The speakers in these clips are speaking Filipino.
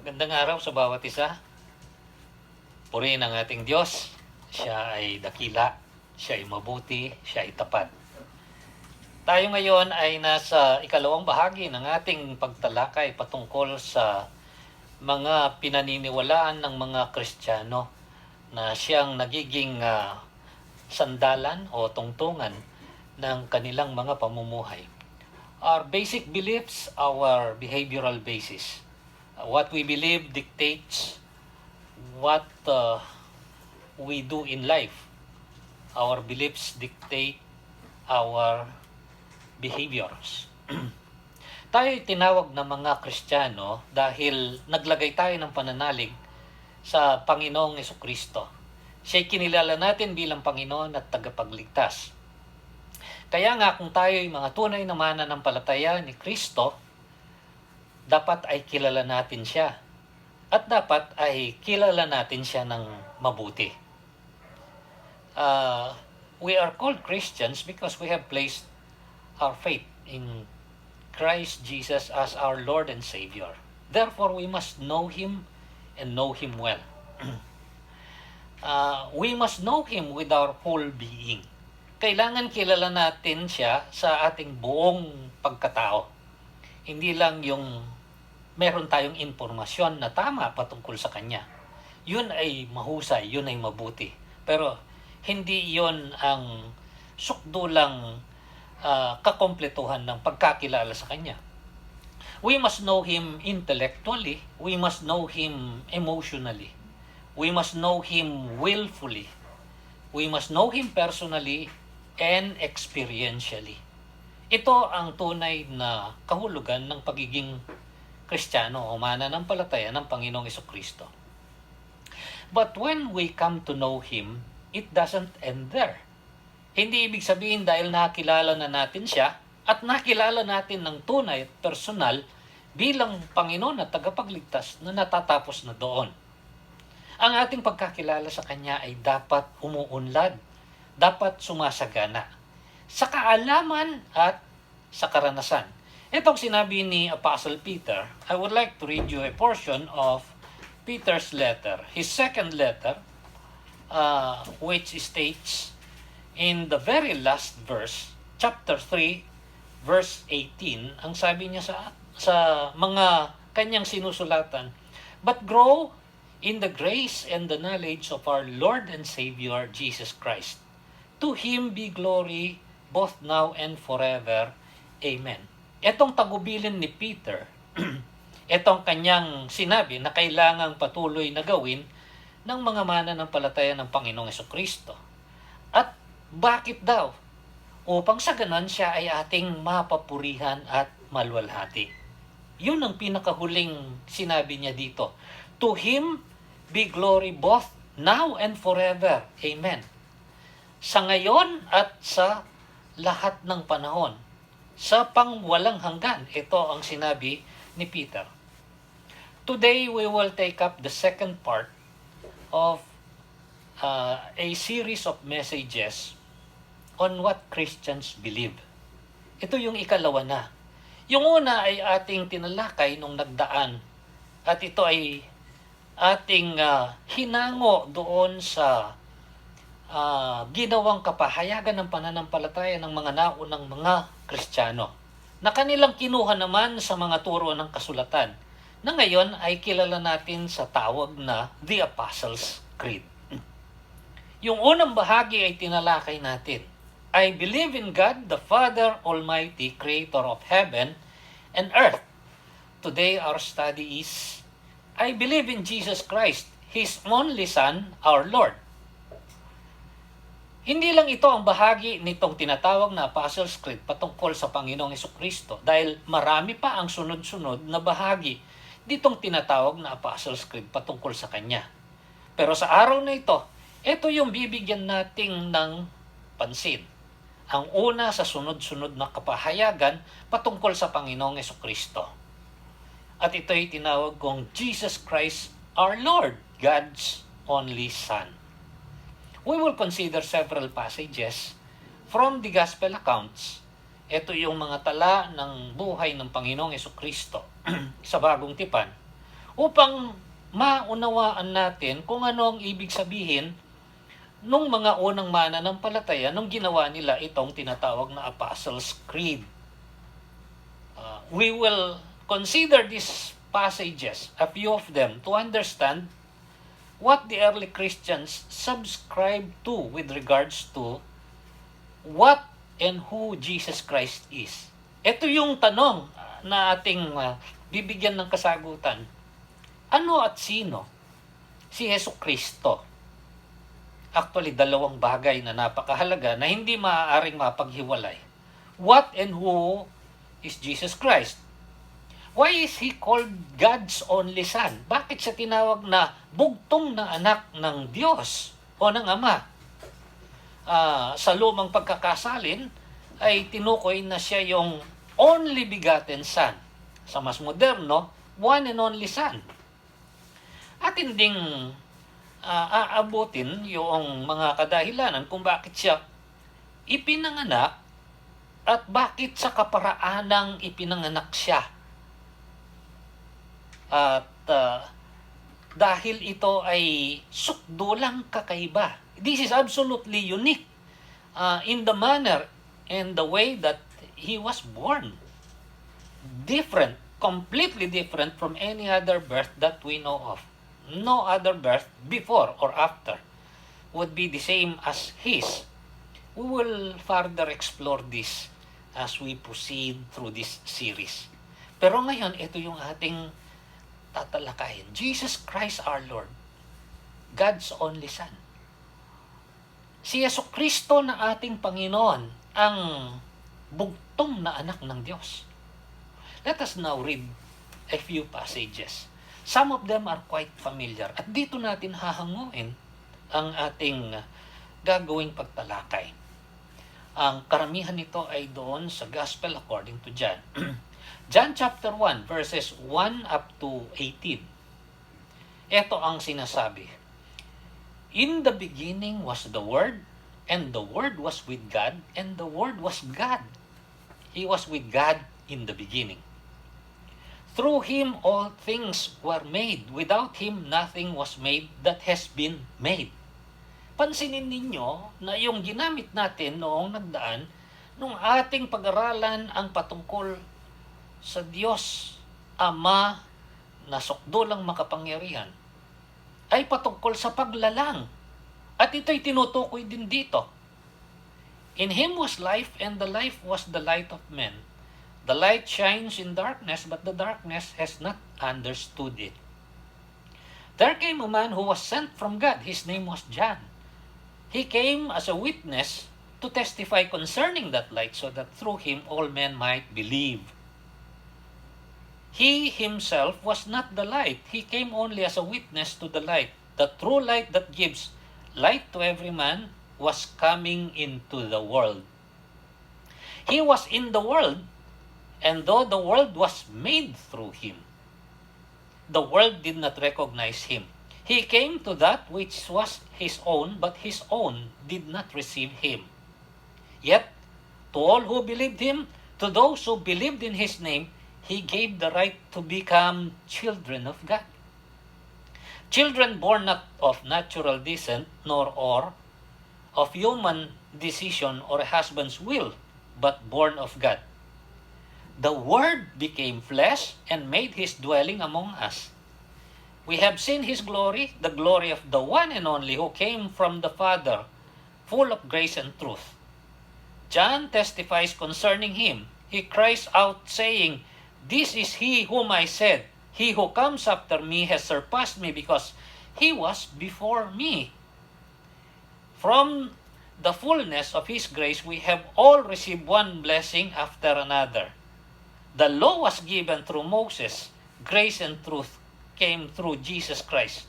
Magandang araw sa bawat isa. Purihin ang ating Diyos. Siya ay dakila, siya ay mabuti, siya ay tapat. Tayo ngayon ay nasa ikalawang bahagi ng ating pagtalakay patungkol sa mga pinaniniwalaan ng mga Kristiyano na siyang nagiging sandalan o tungtungan ng kanilang mga pamumuhay. Our basic beliefs, our behavioral basis. What we believe dictates what we do in life. Our beliefs dictate our behaviors. Tayo tinawag na mga Kristiyano dahil naglagay tayo ng pananalig sa Panginoong Jesucristo. Siya'y kinilala natin bilang Panginoon at tagapagligtas. Kaya nga kung tayo ay mga tunay na mananampalataya ni Kristo, dapat ay kilala natin siya. At dapat ay kilala natin siya ng mabuti. We are called Christians because we have placed our faith in Christ Jesus as our Lord and Savior. Therefore, we must know Him and know Him well. We must know Him with our whole being. Kailangan kilala natin siya sa ating buong pagkatao. Hindi lang yung meron tayong impormasyon na tama patungkol sa Kanya. Yun ay mahusay, yun ay mabuti. Pero hindi yun ang sukdulang kakompletuhan ng pagkakilala sa Kanya. We must know Him intellectually. We must know Him emotionally. We must know Him willfully. We must know Him personally and experientially. Ito ang tunay na kahulugan ng pagiging Kristiyano o mananampalataya ng Panginoong Jesucristo. But when we come to know Him, it doesn't end there. Hindi ibig sabihin dahil nakilala na natin siya at nakilala natin ng tunay at personal bilang Panginoon at tagapagligtas na natatapos na doon. Ang ating pagkakilala sa Kanya ay dapat umuunlad, dapat sumasagana sa kaalaman at sa karanasan. Itong sinabi ni Apostle Peter, I would like to read you a portion of Peter's letter, his second letter, which states in the very last verse, chapter 3, verse 18, ang sabi niya sa mga kanyang sinusulatan, but grow in the grace and the knowledge of our Lord and Savior, Jesus Christ. To Him be glory both now and forever. Amen. Etong tagubilin ni Peter, etong kanyang sinabi na kailangang patuloy na gawin ng mga mananampalataya ng Panginoong Jesucristo. At bakit daw? Upang sa ganon siya ay ating mapapurihan at malwalhati. Yun ang pinakahuling sinabi niya dito. To Him be glory both now and forever. Amen. Sa ngayon at sa lahat ng panahon. Sa pangwalang hanggan, ito ang sinabi ni Peter. Today, we will take up the second part of a series of messages on what Christians believe. Ito yung ikalawa na. Yung una ay ating tinalakay nung nagdaan at ito ay ating hinango doon sa ginawang kapahayagan ng pananampalataya ng mga naunang mga Kristiyano na kanilang kinuha naman sa mga turo ng kasulatan na ngayon ay kilala natin sa tawag na The Apostles' Creed. Yung unang bahagi ay tinalakay natin. I believe in God, the Father Almighty, Creator of heaven and earth. Today our study is I believe in Jesus Christ, His only Son, our Lord. Hindi lang ito ang bahagi nitong tinatawag na Apostles' Creed patungkol sa Panginoong Jesucristo dahil marami pa ang sunod-sunod na bahagi ditong tinatawag na Apostles' Creed patungkol sa Kanya. Pero sa araw na ito yung bibigyan nating ng pansin. Ang una sa sunod-sunod na kapahayagan patungkol sa Panginoong Jesucristo. At ito'y tinawag kong Jesus Christ our Lord, God's only Son. We will consider several passages from the Gospel accounts. Ito yung mga tala ng buhay ng Panginoong Jesucristo sa Bagong Tipan upang maunawaan natin kung ano ang ibig sabihin nung mga unang mananampalataya nung ginawa nila itong tinatawag na Apostles' Creed. We will consider these passages, a few of them, to understand what the early Christians subscribed to with regards to what and who Jesus Christ is. Ito yung tanong na ating bibigyan ng kasagutan. Ano at sino si Hesus Kristo? Actually, dalawang bagay na napakahalaga na hindi maaaring mapaghiwalay. What and who is Jesus Christ? Why is He called God's only Son? Bakit siya tinawag na bugtong na anak ng Diyos o ng Ama? Sa lumang pagkakasalin ay tinukoy na siya yung only begotten Son. Sa mas moderno, one and only Son. At hinding aabutin yung mga kadahilanan kung bakit siya ipinanganak at bakit sa kaparaanang ipinanganak siya. At dahil ito ay sukdulang kakaiba. This is absolutely unique in the manner and the way that He was born. Different, completely different from any other birth that we know of. No other birth before or after would be the same as His. We will further explore this as we proceed through this series. Pero ngayon, ito yung ating tatalakayin. Jesus Christ our Lord, God's only Son. Si Yesu Kristo na ating Panginoon, ang bugtong na anak ng Diyos. Let us now read a few passages. Some of them are quite familiar. At dito natin hahanguin ang ating gagawing pagtalakay. Ang karamihan nito ay doon sa Gospel according to John. John chapter 1 verses 1 up to 18. Ito ang sinasabi. In the beginning was the Word, and the Word was with God, and the Word was God. He was with God in the beginning. Through Him all things were made. Without Him nothing was made that has been made. Pansinin ninyo na yung ginamit natin noong nagdaan, nung ating pag-aralan ang patungkol sa Diyos, Ama na sukdulang makapangyarihan, ay patungkol sa paglalang. At ito'y tinutukoy din dito. In Him was life, and the life was the light of men. The light shines in darkness, but the darkness has not understood it. There came a man who was sent from God. His name was John. He came as a witness to testify concerning that light, so that through him all men might believe. He himself was not the light. He came only as a witness to the light. The true light that gives light to every man was coming into the world. He was in the world, and though the world was made through him, the world did not recognize him. He came to that which was his own, but his own did not receive him. Yet, to all who believed him, to those who believed in his name, he gave the right to become children of God. Children born not of natural descent, nor of human decision or a husband's will, but born of God. The Word became flesh and made His dwelling among us. We have seen His glory, the glory of the one and only who came from the Father, full of grace and truth. John testifies concerning Him. He cries out, saying, "This is He whom I said, He who comes after me has surpassed me, because He was before me." From the fullness of His grace, we have all received one blessing after another. The law was given through Moses. Grace and truth came through Jesus Christ.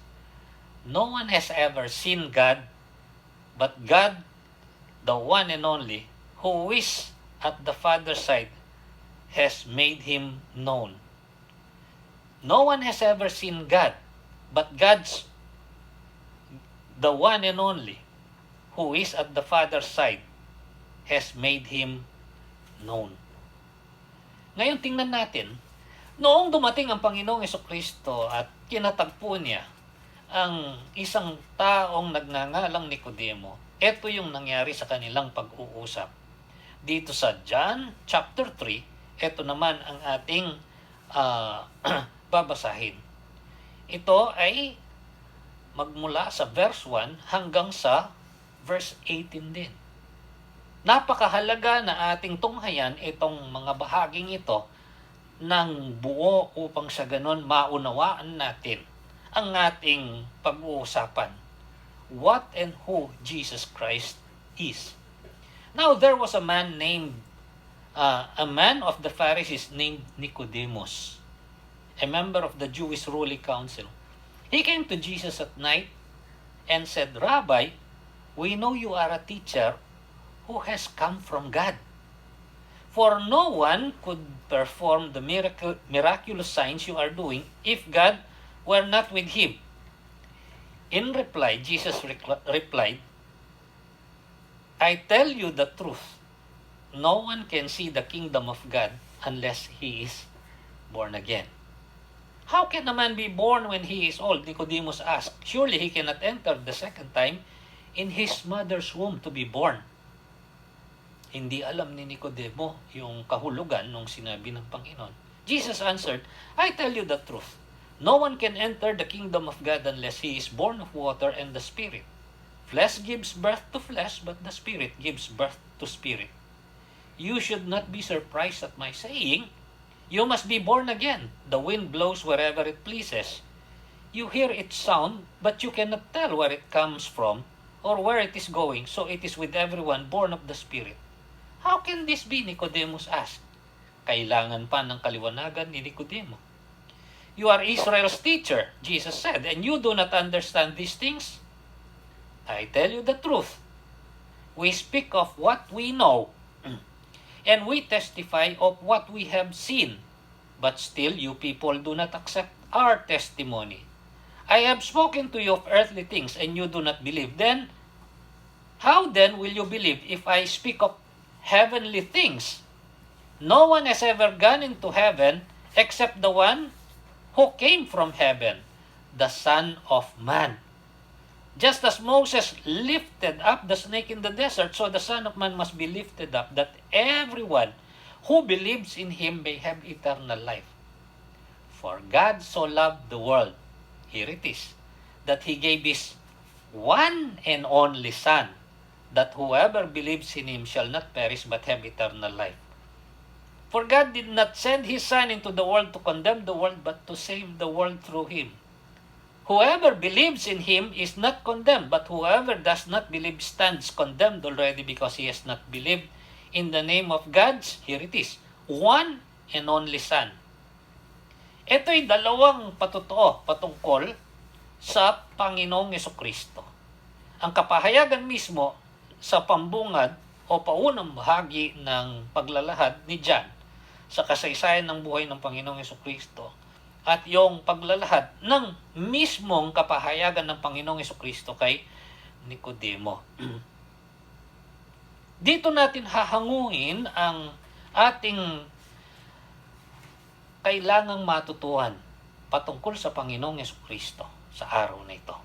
No one has ever seen God, but God, the one and only, who is at the Father's side, has made Him known. No one has ever seen God, but God's, the one and only, who is at the Father's side, has made Him known. Ngayon tingnan natin, Noong dumating ang Panginoong Hesukristo at kinatagpo niya ang isang taong nagngangalang Nicodemo, ito yung nangyari sa kanilang pag-uusap. Dito sa John chapter 3, ito naman ang ating babasahin. Ito ay magmula sa verse 1 hanggang sa verse 18 din. Napakahalaga na ating tunghayan itong mga bahaging ito ng buo upang sa ganon maunawaan natin ang ating pag-uusapan. What and who Jesus Christ is. Now there was a man of the Pharisees named Nicodemus, a member of the Jewish ruling council. He came to Jesus at night and said, Rabbi, we know you are a teacher who has come from God. For no one could perform the miraculous signs you are doing if God were not with him. In reply, Jesus replied, I tell you the truth. No one can see the kingdom of God unless he is born again. How can a man be born when he is old? Nicodemus asked. Surely he cannot enter the second time in his mother's womb to be born. Hindi alam ni Nicodemo yung kahulugan nung sinabi ng Panginoon. Jesus answered, I tell you the truth. No one can enter the kingdom of God unless he is born of water and the Spirit. Flesh gives birth to flesh, but the Spirit gives birth to spirit. You should not be surprised at my saying, you must be born again. The wind blows wherever it pleases. You hear its sound, but you cannot tell where it comes from or where it is going. So it is with everyone born of the Spirit. How can this be? Nicodemus asked. Kailangan pa ng kaliwanagan ni Nicodemo. You are Israel's teacher, Jesus said, and you do not understand these things? I tell you the truth. We speak of what we know, and we testify of what we have seen. But still you people do not accept our testimony. I have spoken to you of earthly things, and you do not believe. Then, how then will you believe if I speak of heavenly things? No one has ever gone into heaven except the one who came from heaven, the Son of Man. Just as Moses lifted up the snake in the desert, so the Son of Man must be lifted up, that everyone who believes in him may have eternal life. For God so loved the world, here it is, that he gave his one and only Son, that whoever believes in him shall not perish but have eternal life. For God did not send his Son into the world to condemn the world, but to save the world through him. Whoever believes in him is not condemned, but whoever does not believe stands condemned already because he has not believed in the name of God's, here it is, one and only Son. Ito'y dalawang patotoo patungkol sa Panginoong Hesukristo. Ang kapahayagan mismo sa pambungad o paunang bahagi ng paglalahad ni John sa kasaysayan ng buhay ng Panginoong Hesukristo at yung paglalahad ng mismong kapahayagan ng Panginoong Hesukristo kay Nicodemo. Dito natin hahanguin ang ating kailangang matutuhan patungkol sa Panginoong Hesukristo sa araw na ito.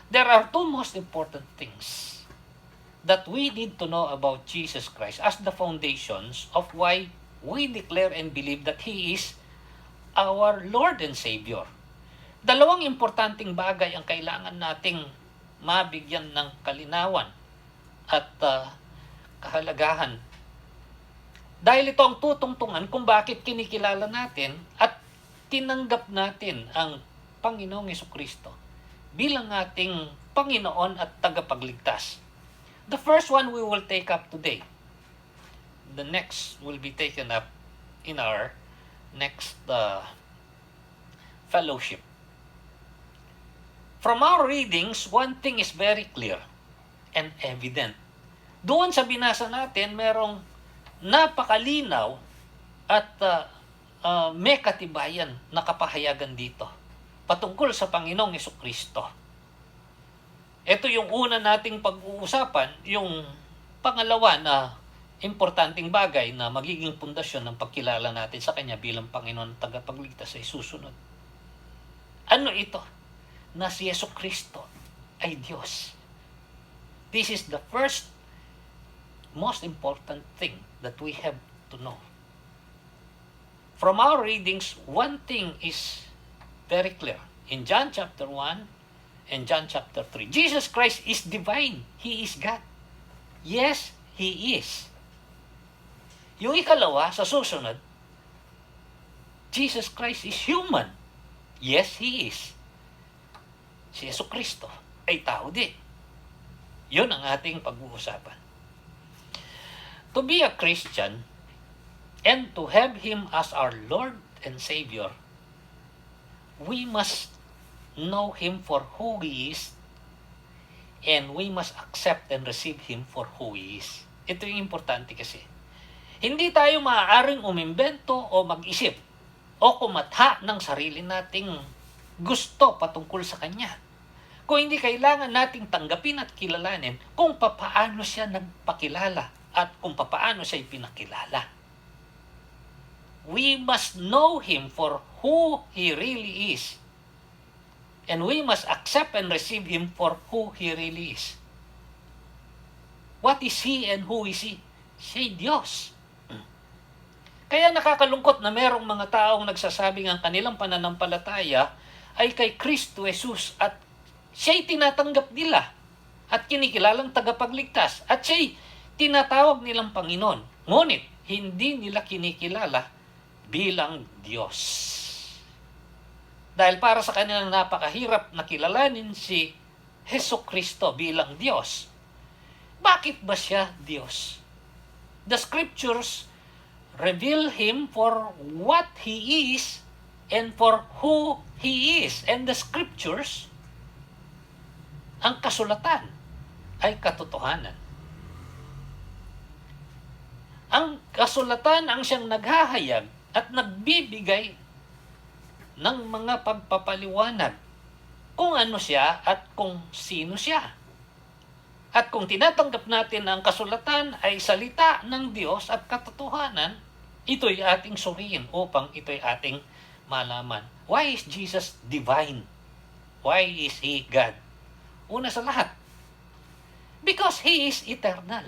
There are two most important things that we need to know about Jesus Christ as the foundations of why we declare and believe that He is our Lord and Savior. Dalawang importanteng bagay ang kailangan nating mabigyan ng kalinawan at kahalagahan. Dahil ito ang tutungtungan kung bakit kinikilala natin at tinanggap natin ang Panginoong Hesukristo bilang ating Panginoon at tagapagligtas. The first one we will take up today. The next will be taken up in our next fellowship. From our readings, one thing is very clear and evident. Doon sa binasa natin, merong napakalinaw at may katibayan na kapahayagan dito patungkol sa Panginoong Hesukristo. Ito yung una nating pag-uusapan, yung pangalawa na importanteng bagay na magiging pundasyon ng pagkilala natin sa Kanya bilang Panginoon at tagapagligtas ay susunod. Ano ito? Na si Yesu Kristo ay Diyos. This is the first most important thing that we have to know. From our readings, one thing is very clear. In John chapter 1 and John chapter 3, Jesus Christ is divine. He is God. Yes, He is. Yung ikalawa, sa susunod, Jesus Christ is human. Yes, He is. Si Yesu Kristo ay tao din. Yun ang ating pag-uusapan. To be a Christian and to have Him as our Lord and Savior, we must know Him for who He is, and we must accept and receive Him for who He is. Ito yung importante kasi. Hindi tayo maaaring umimbento o mag-isip o kumatha ng sarili nating gusto patungkol sa Kanya. Kung hindi, kailangan nating tanggapin at kilalanin kung papaano siya nagpakilala at kung papaano siya ipinakilala. We must know Him for who He really is. And we must accept and receive Him for who He really is. What is He and who is He? Siya'y Diyos. Kaya nakakalungkot na merong mga taong nagsasabing ang kanilang pananampalataya ay kay Kristo Jesus at siya'y tinatanggap nila at kinikilalang tagapagligtas at siya'y tinatawag nilang Panginoon. Ngunit, hindi nila kinikilala bilang Diyos. Dahil para sa kanilang napakahirap na kilalanin si Hesus Kristo bilang Diyos. Bakit ba siya Diyos? The Scriptures reveal Him for what He is and for who He is. And the Scriptures, ang kasulatan, ay katotohanan. Ang kasulatan ang siyang naghahayag at nagbibigay ng mga pagpapaliwanag kung ano siya at kung sino siya. At kung tinatanggap natin na ang kasulatan ay salita ng Diyos at katotohanan, ito'y ating suriin upang ito'y ating malaman. Why is Jesus divine? Why is He God? Una sa lahat, because He is eternal.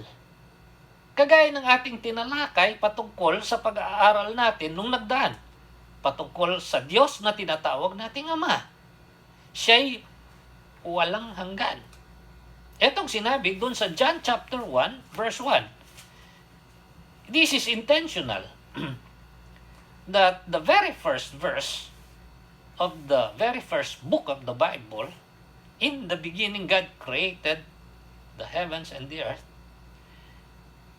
Kagaya ng ating tinalakay patungkol sa pag-aaral natin nung nagdaan, patungkol sa Diyos na tinatawag nating Ama. Siya'y walang hanggan. Etong sinabi dun sa John chapter 1, verse 1. This is intentional. That the very first verse of the very first book of the Bible, in the beginning God created the heavens and the earth,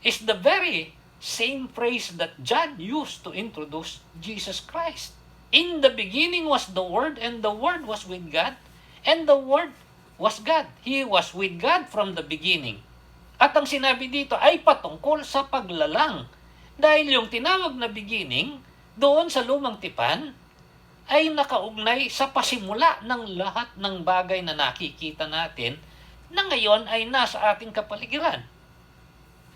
is the very same phrase that John used to introduce Jesus Christ. In the beginning was the Word, and the Word was with God, and the Word was God. He was with God from the beginning. At ang sinabi dito ay patungkol sa paglalang. Dahil yung tinawag na beginning, doon sa lumang tipan, ay nakaugnay sa pasimula ng lahat ng bagay na nakikita natin na ngayon ay nasa ating kapaligiran.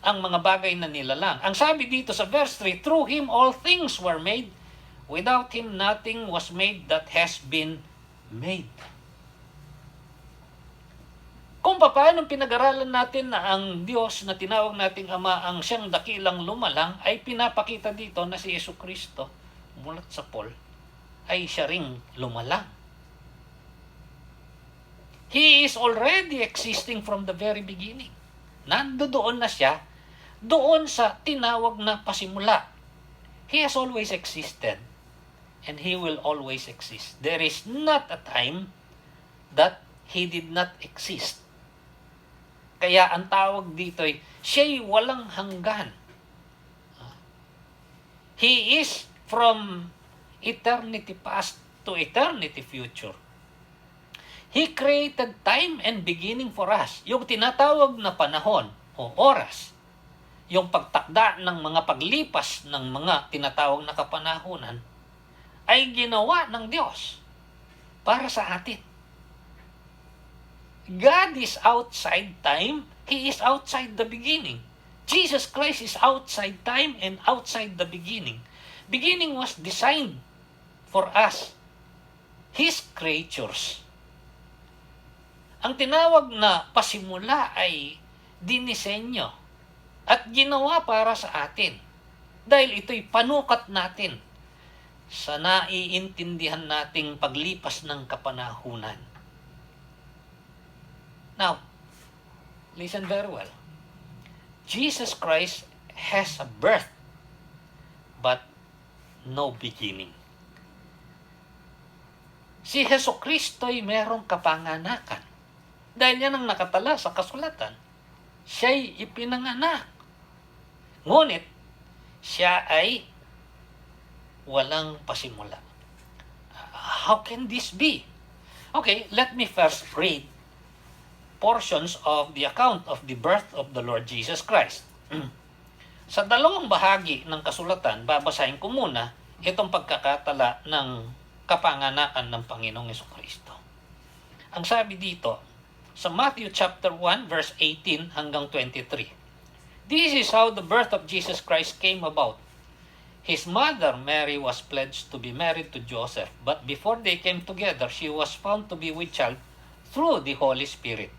Ang mga bagay na nilalang. Ang sabi dito sa verse 3, through Him all things were made, without Him nothing was made that has been made. Kung paano pinag-aralan natin na ang Diyos na tinawag nating Ama ang siyang dakilang lumalang, ay pinapakita dito na si Yesu Kristo, mulat sa Paul, ay siya ring lumalang. He is already existing from the very beginning. Nandoon na siya doon sa tinawag na pasimula. He has always existed and He will always exist. There is not a time that He did not exist. Kaya ang tawag dito ay siya'y walang hanggan. He is from eternity past to eternity future. He created time and beginning for us. Yung tinatawag na panahon o oras, yung pagtakda ng mga paglipas ng mga tinatawag na kapanahunan, ay ginawa ng Diyos para sa atin. God is outside time. He is outside the beginning. Jesus Christ is outside time and outside the beginning. Beginning was designed for us, His creatures. Ang tinawag na pasimula ay dinisenyo at ginawa para sa atin. Dahil ito'y panukat natin sa naiintindihan nating paglipas ng kapanahunan. Now, listen very well. Jesus Christ has a birth, but no beginning. Si Hesus Kristo'y merong kapanganakan. Dahil yan ang nakatala sa kasulatan. Siya'y ipinanganak. Ngunit, siya ay walang pasimula. How can this be? Okay, let me first read portions of the account of the birth of the Lord Jesus Christ. Sa dalawang bahagi ng kasulatan, babasahin ko muna itong pagkakatala ng kapanganakan ng Panginoong Jesucristo. Ang sabi dito, sa Matthew chapter 1, verse 18 hanggang 23. This is how the birth of Jesus Christ came about. His mother, Mary, was pledged to be married to Joseph, but before they came together, she was found to be with child through the Holy Spirit.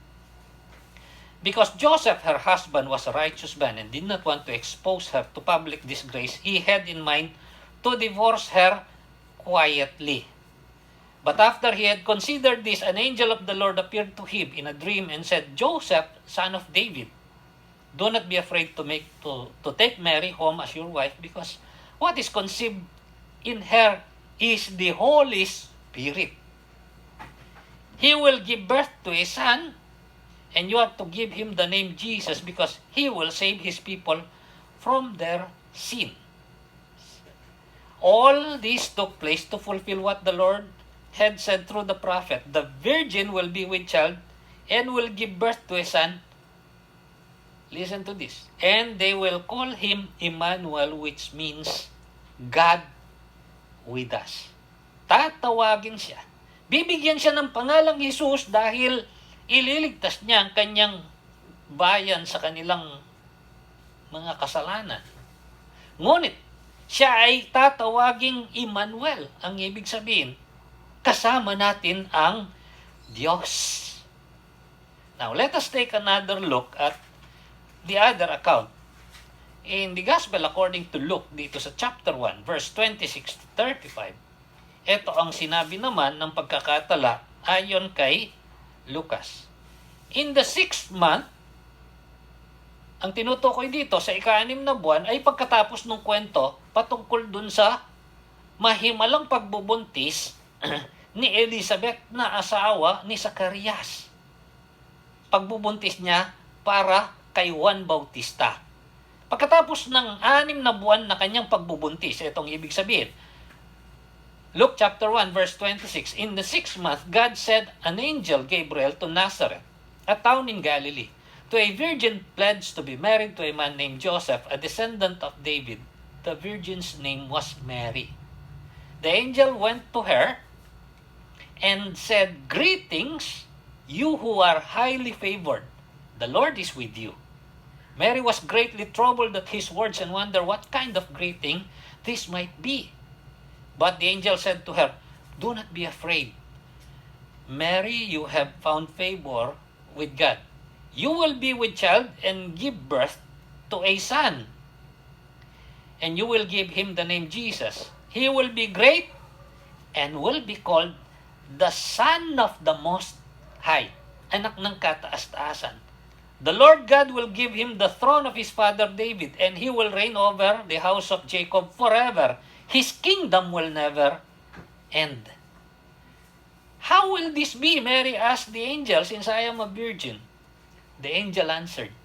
Because Joseph, her husband, was a righteous man and did not want to expose her to public disgrace, he had in mind to divorce her quietly. But after he had considered this, an angel of the Lord appeared to him in a dream and said, Joseph, son of David, do not be afraid to take Mary home as your wife, because what is conceived in her is the Holy Spirit. He will give birth to a son, and you are to give him the name Jesus, because he will save his people from their sin. All this took place to fulfill what the Lord had said through the prophet. The virgin will be with child and will give birth to a son. Listen to this. And they will call him Emmanuel, which means God with us. Tatawagin siya. Bibigyan siya ng pangalang Jesus dahil ililigtas niya ang kanyang bayan sa kanilang mga kasalanan. Ngunit, siya ay tatawaging Emmanuel. Ang ibig sabihin, kasama natin ang Diyos. Now, let us take another look at the other account. In the Gospel according to Luke, dito sa chapter 1, verse 26 to 35, ito ang sinabi naman ng pagkakatala ayon kay Lucas. In the 6th month, ang tinutukoy dito sa ika-6 na buwan ay pagkatapos ng kwento patungkol dun sa mahimalang pagbubuntis ni Elizabeth na asawa ni Zacarias. Pagbubuntis niya para kay Juan Bautista. Pagkatapos ng 6 na buwan na kanyang pagbubuntis, itong ibig sabihin, Luke chapter 1 verse 26, in the 6th month, God sent an angel Gabriel to Nazareth, a town in Galilee, to a virgin pledged to be married to a man named Joseph, a descendant of David. The virgin's name was Mary. The angel went to her and said, Greetings, you who are highly favored. The Lord is with you. Mary was greatly troubled at his words and wondered what kind of greeting this might be. But the angel said to her, Do not be afraid. Mary, you have found favor with God. You will be with child and give birth to a son. And you will give him the name Jesus. He will be great and will be called the Son of the Most High. Anak ng kataas-taasan. The Lord God will give him the throne of his father David, and he will reign over the house of Jacob forever. His kingdom will never end. How will this be? Mary asked the angel, since I am a virgin. The angel answered,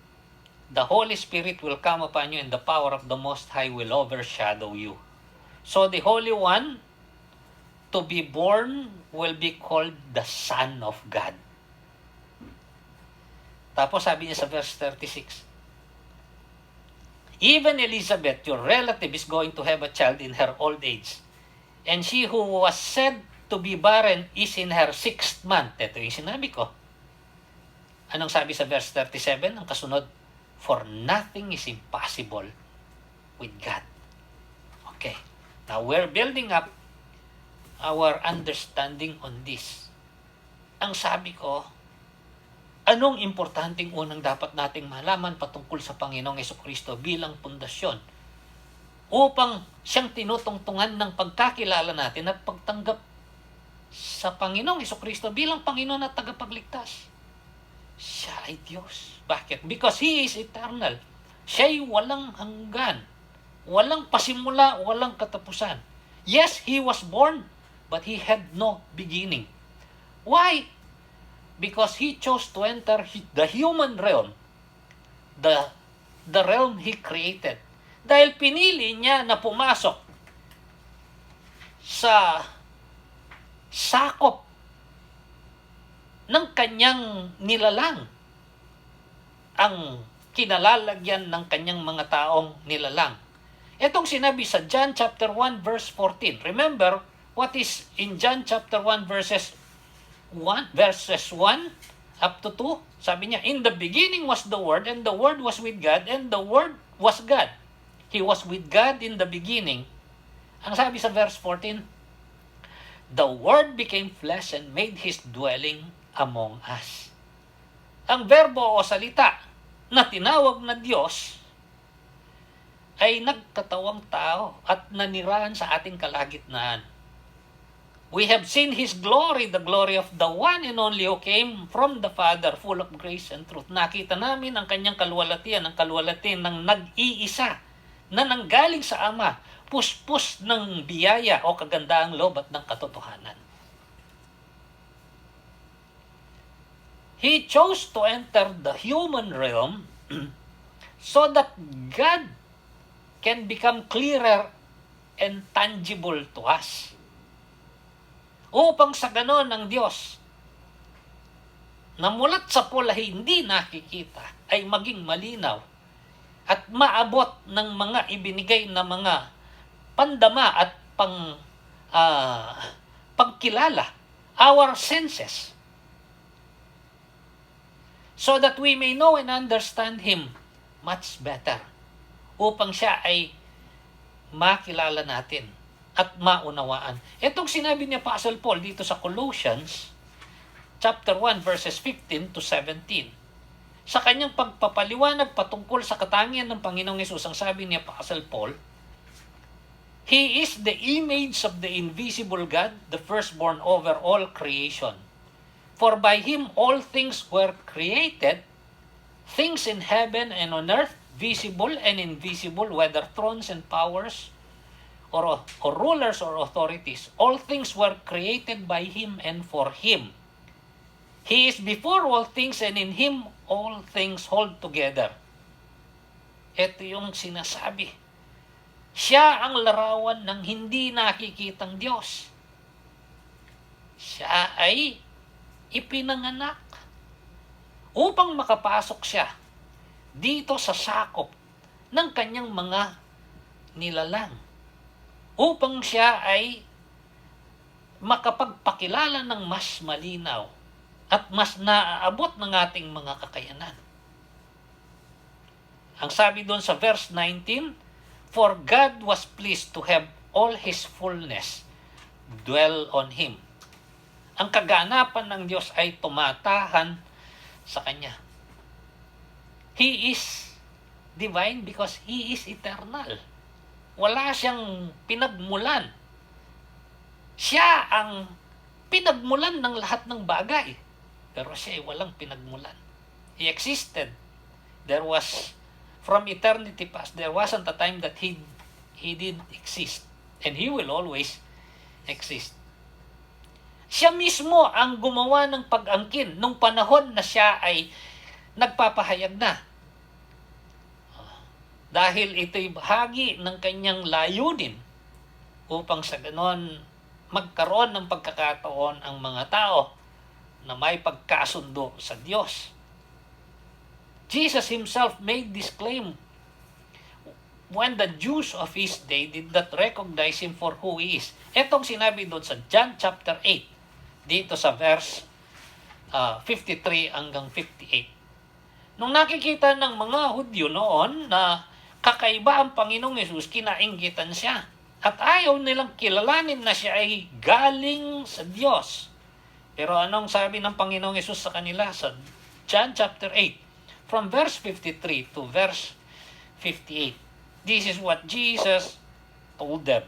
The Holy Spirit will come upon you, and the power of the Most High will overshadow you. So the Holy One to be born will be called the Son of God. Tapos sabi niya sa verse 36, Even Elizabeth, your relative, is going to have a child in her old age. And she who was said to be barren is in her 6th month. Ito yung sinabi ko. Anong sabi sa verse 37? Ang kasunod, For nothing is impossible with God. Okay. Now we're building up our understanding on this. Ang sabi ko, anong importanteng unang dapat nating malaman patungkol sa Panginoong Jesucristo bilang pundasyon upang siyang tinutungtungan ng pagkakilala natin at pagtanggap sa Panginoong Jesucristo bilang Panginoon at tagapagligtas? Siya ay Diyos. Bakit? Because He is eternal. Siya'y walang hanggan. Walang pasimula, walang katapusan. Yes, He was born, but He had no beginning. Why? Because He chose to enter the human realm, the realm He created. Dahil pinili Niya na pumasok sa sakop ng Kanyang nilalang, ang kinalalagyan ng Kanyang mga taong nilalang. Itong sinabi sa John chapter 1 verse 14. Remember what is in John chapter 1 verses 1 up to 2? Sabi niya, in the beginning was the Word, and the Word was with God, and the Word was God. He was with God in the beginning. Ang sabi sa verse 14, the Word became flesh and made His dwelling among us. Ang verbo o salita na tinawag na Diyos ay nagkatawang tao at nanirahan sa ating kalagitnaan. We have seen His glory, the glory of the one and only who came from the Father, full of grace and truth. Nakita namin ang Kanyang kaluwalhatian, ang kaluwalhatian ng nag-iisa na nanggaling sa Ama, puspos ng biyaya o kagandaang loob at ng katotohanan. He chose to enter the human realm so that God can become clearer and tangible to us. Upang sa ganon ang Diyos na mulat sa pula hindi nakikita ay maging malinaw at maabot ng mga ibinigay na mga pandama at pagkilala, our senses, so that we may know and understand Him much better, upang siya ay makilala natin at maunawaan. Itong sinabi ni Apostle Paul dito sa Colossians chapter 1 verses 15 to 17. Sa kanyang pagpapaliwanag patungkol sa katangian ng Panginoong Hesus, ang sabi ni Apostle Paul, He is the image of the invisible God, the firstborn over all creation. For by Him all things were created, things in heaven and on earth, visible and invisible, whether thrones and powers, or rulers or authorities. All things were created by Him and for Him. He is before all things, and in Him all things hold together. Ito yung sinasabi. Siya ang larawan ng hindi nakikitang Diyos. Siya ay ipinanganak upang makapasok siya dito sa sakop ng kanyang mga nilalang, upang siya ay makapagpakilala ng mas malinaw at mas naaabot ng ating mga kakayanan. Ang sabi doon sa verse 19, for God was pleased to have all His fullness dwell on Him. Ang kaganapan ng Diyos ay tumatahan sa Kanya. He is divine because He is eternal. Wala siyang pinagmulan. Siya ang pinagmulan ng lahat ng bagay. Pero siya ay walang pinagmulan. He existed. There was, from eternity past, there wasn't a time that He didn't exist. And He will always exist. Siya mismo ang gumawa ng pag-angkin nung panahon na siya ay nagpapahayag na. Dahil ito'y bahagi ng kanyang layunin upang sa ganon magkaroon ng pagkakataon ang mga tao na may pagkasundo sa Diyos. Jesus Himself made this claim when the Jews of His day did not recognize Him for who He is. Etong sinabi doon sa John chapter 8, dito sa verse 53 hanggang 58. Nung nakikita ng mga Hudyo noon na kakaiba ang Panginoong Yesus, kinainggitan siya. At ayaw nilang kilalanin na siya ay galing sa Diyos. Pero anong sabi ng Panginoong Yesus sa kanila sa John chapter 8, from verse 53 to verse 58. This is what Jesus told them.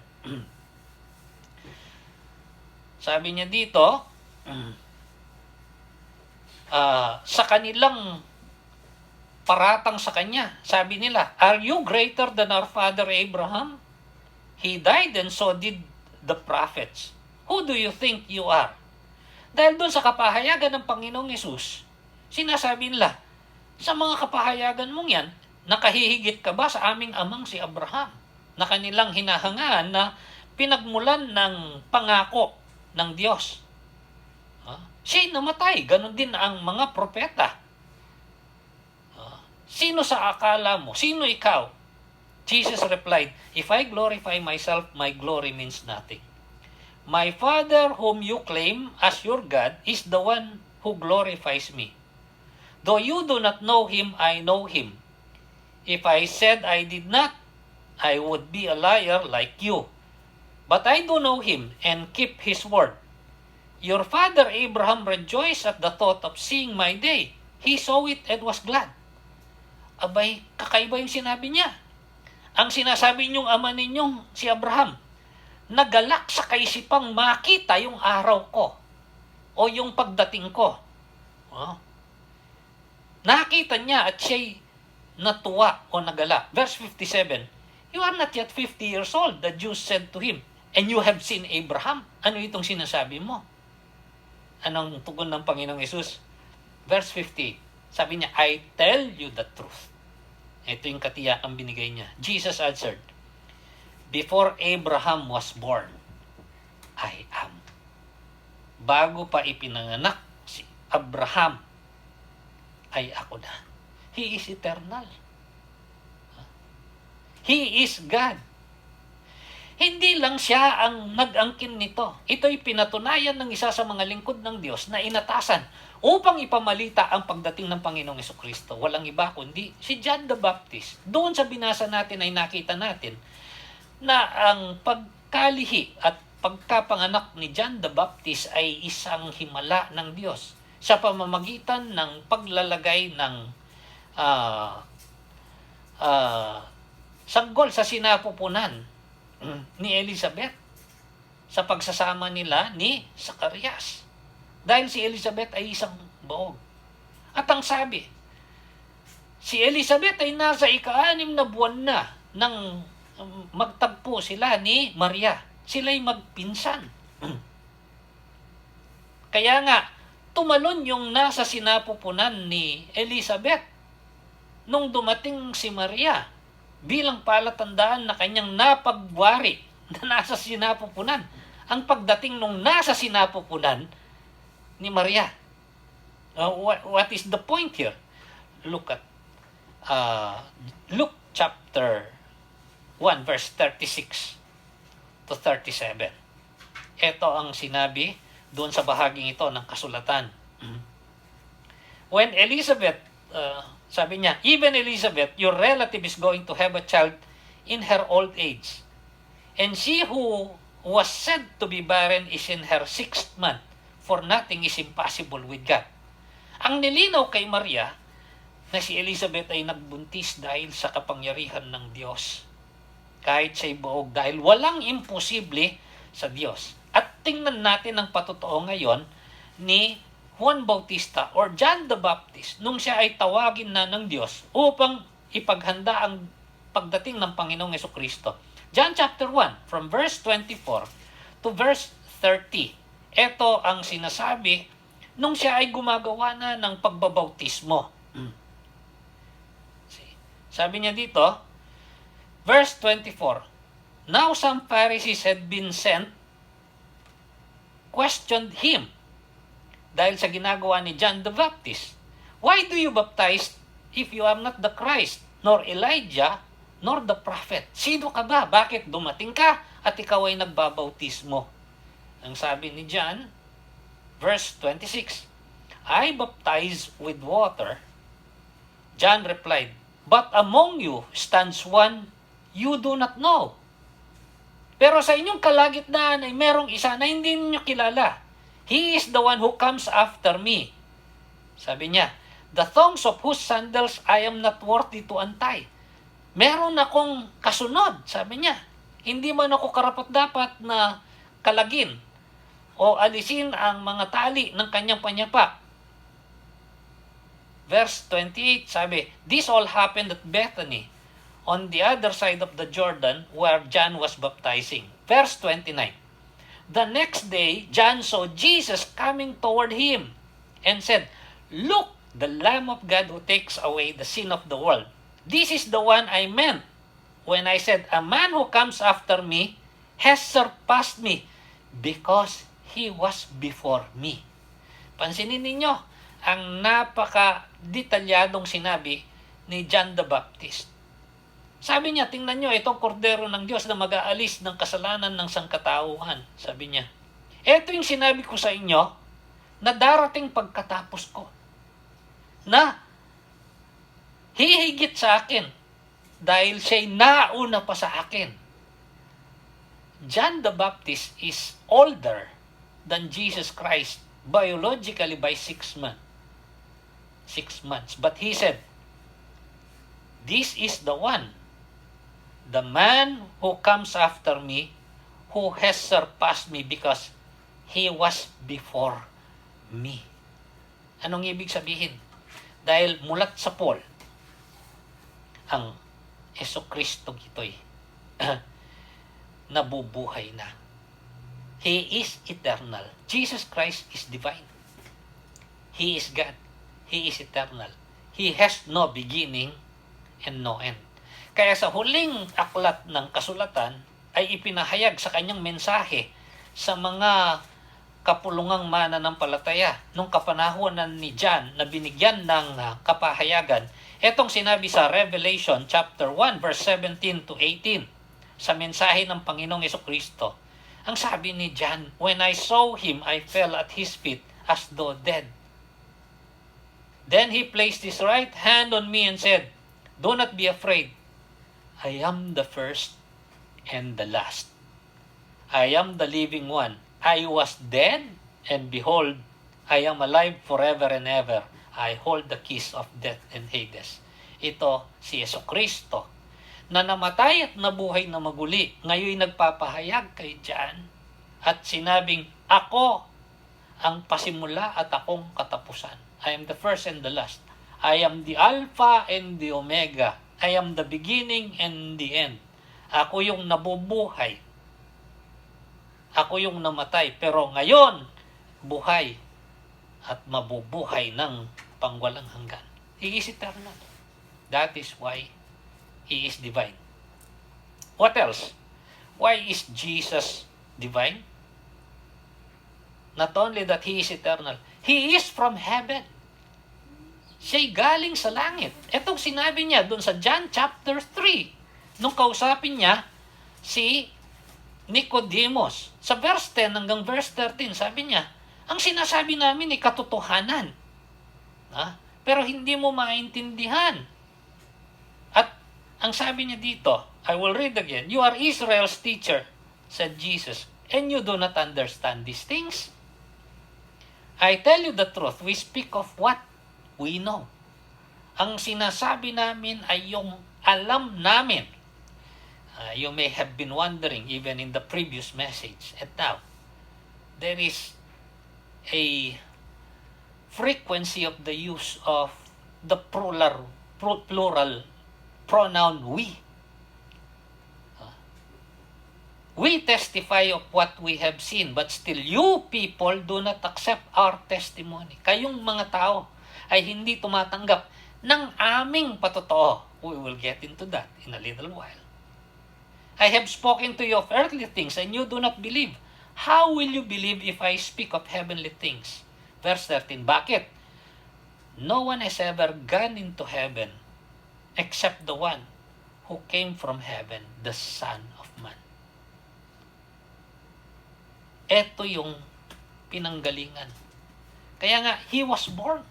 Sabi niya dito, sa kanilang paratang sa kanya, sabi nila, "Are you greater than our father Abraham? He died and so did the prophets. Who do you think you are?" Dahil doon sa kapahayagan ng Panginoong Yesus, sinasabi nila, sa mga kapahayagan mong yan, nakahihigit ka ba sa aming amang si Abraham? Na kanilang hinahangaan na pinagmulan ng pangako ng Diyos. Siya'y namatay, ganun din ang mga propeta. Sino sa akala mo? Sino ikaw? Jesus replied, "If I glorify myself, my glory means nothing. My Father whom you claim as your God is the one who glorifies me. Though you do not know him, I know him. If I said I did not, I would be a liar like you. But I do know him and keep his word. Your father Abraham rejoiced at the thought of seeing my day. He saw it and was glad." Abay, kakaiba yung sinabi niya. Ang sinasabi ninyong ama ninyong si Abraham, nagalak sa kaisipang makita yung araw ko o yung pagdating ko. Nakita niya at siya'y natuwa o nagala. Verse 57, "You are not yet 50 years old," the Jews said to him, "and you have seen Abraham." Ano itong sinasabi mo? Anong tugon ng Panginoong Yesus? Verse 50, sabi niya, "I tell you the truth." Ito yung katiyakang binigay niya. Jesus answered, "Before Abraham was born, I am." Bago pa ipinanganak si Abraham, ay ako na. He is eternal. He is God. Hindi lang siya ang nag-angkin nito. Ito'y pinatunayan ng isa sa mga lingkod ng Diyos na inatasan upang ipamalita ang pagdating ng Panginoong Jesucristo. Walang iba kundi si John the Baptist. Doon sa binasa natin ay nakita natin na ang pagkalihi at pagkapanganak ni John the Baptist ay isang himala ng Diyos sa pamamagitan ng paglalagay ng sanggol sa sinapupunan ni Elizabeth sa pagsasama nila ni Zacarias. Dahil si Elizabeth ay isang baog. At ang sabi, si Elizabeth ay nasa ika-6 na buwan na nang magtagpo sila ni Maria. Sila'y magpinsan. Kaya nga, tumalon yung nasa sinapupunan ni Elizabeth nung dumating si Maria bilang palatandaan na kanyang napagwari na nasa sinapupunan. Ang pagdating nung nasa sinapupunan ni Maria. What is the point here? Look at Luke chapter 1 verse 36 to 37. Ito ang sinabi doon sa bahaging ito ng kasulatan. When Elizabeth, sabi niya, "Even Elizabeth, your relative is going to have a child in her old age. And she who was said to be barren is in her 6th month, for nothing is impossible with God." Ang nilinaw kay Maria na si Elizabeth ay nagbuntis dahil sa kapangyarihan ng Diyos. Kahit siya'y buog, dahil walang imposible sa Diyos. At tingnan natin ang patotoo ngayon ni Juan Bautista or John the Baptist nung siya ay tawagin na ng Diyos upang ipaghanda ang pagdating ng Panginoong Jesucristo. John chapter 1 from verse 24 to verse 30. Ito ang sinasabi nung siya ay gumagawa na ng pagbabautismo. Sabi niya dito, verse 24, "Now some Pharisees had been sent, questioned him," dahil sa ginagawa ni John the Baptist. "Why do you baptize if you are not the Christ, nor Elijah, nor the prophet?" Sino ka ba? Bakit dumating ka at ikaw ay nagbabautismo? Ang sabi ni John, verse 26, "I baptize with water, John replied, "But among you stands one you do not know." Pero sa inyong kalagitnaan ay merong isa na hindi ninyo kilala. He is the one who comes after me. Sabi niya, "The thongs of whose sandals I am not worthy to untie." Meron akong kasunod, sabi niya. Hindi man ako karapat-dapat na kalagin o alisin ang mga tali ng kanyang panyapa. Verse 28, sabi, "This all happened at Bethany, on the other side of the Jordan, where John was baptizing." Verse 29, "The next day, John saw Jesus coming toward him and said, 'Look, the Lamb of God who takes away the sin of the world. This is the one I meant when I said, a man who comes after me has surpassed me because he was before me.'" Pansinin ninyo, ang napaka-detalyadong sinabi ni John the Baptist. Sabi niya, tingnan nyo, itong kordero ng Diyos na mag-aalis ng kasalanan ng sangkatauhan. Sabi niya, ito yung sinabi ko sa inyo na darating pagkatapos ko, na hihigit sa akin dahil siya'y nauna pa sa akin. John the Baptist is older than Jesus Christ biologically by 6 months. 6 months. But he said, "This is the one, the man who comes after me, who has surpassed me because he was before me." Anong ibig sabihin? Dahil mulat sa Paul, ang Jesucristo ito'y nabubuhay na. He is eternal. Jesus Christ is divine. He is God. He is eternal. He has no beginning and no end. Kaya sa huling aklat ng kasulatan ay ipinahayag sa kanyang mensahe sa mga kapulungang mananampalataya nung kapanahunan ni John na binigyan ng kapahayagan. Etong sinabi sa Revelation chapter 1 verse 17 to 18 sa mensahe ng Panginoong Jesucristo. Ang sabi ni John, "When I saw him, I fell at his feet as though dead. Then he placed his right hand on me and said, 'Do not be afraid. I am the first and the last. I am the living one. I was dead, and behold, I am alive forever and ever. I hold the keys of death and Hades." Ito si Jesucristo na namatay at nabuhay na maguli. Ngayon nagpapahayag kay John at sinabing, "Ako ang pasimula at akong katapusan. I am the first and the last. I am the Alpha and the Omega. I am the beginning and the end." Ako yung nabubuhay. Ako yung namatay, pero ngayon, buhay at mabubuhay ng pangwalang hanggan. He is eternal. That is why He is divine. What else? Why is Jesus divine? Not only that He is eternal, He is from heaven. Siya'y galing sa langit. Etong sinabi niya doon sa John chapter 3, nung kausapin niya si Nicodemus. Sa verse 10 hanggang verse 13, sabi niya, ang sinasabi namin ay katotohanan. Pero hindi mo maintindihan. At ang sabi niya dito, I will read again, "You are Israel's teacher," said Jesus, "and you do not understand these things. I tell you the truth, we speak of what we know." Ang sinasabi namin ay yung alam namin. You may have been wondering even in the previous message. And now, there is a frequency of the use of the plural pronoun we. We testify of what we have seen, but still you people do not accept our testimony. Kayong mga tao ay hindi tumatanggap ng aming patotoo. We will get into that in a little while. I have spoken to you of earthly things and you do not believe. How will you believe if I speak of heavenly things? Verse 13, bakit? No one has ever gone into heaven except the one who came from heaven, the Son of Man. Ito yung pinanggalingan. Kaya nga, He was born,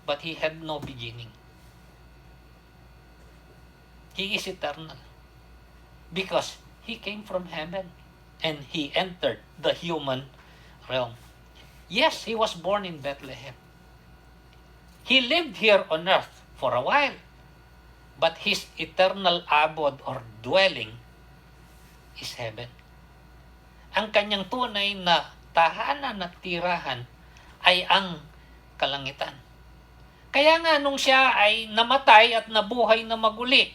but He had no beginning. He is eternal. Because He came from heaven and He entered the human realm. Yes, He was born in Bethlehem. He lived here on earth for a while. But His eternal abode or dwelling is heaven. Ang kanyang tunay na tahanan at tirahan ay ang kalangitan. Kaya nga nung siya ay namatay at nabuhay na maguli,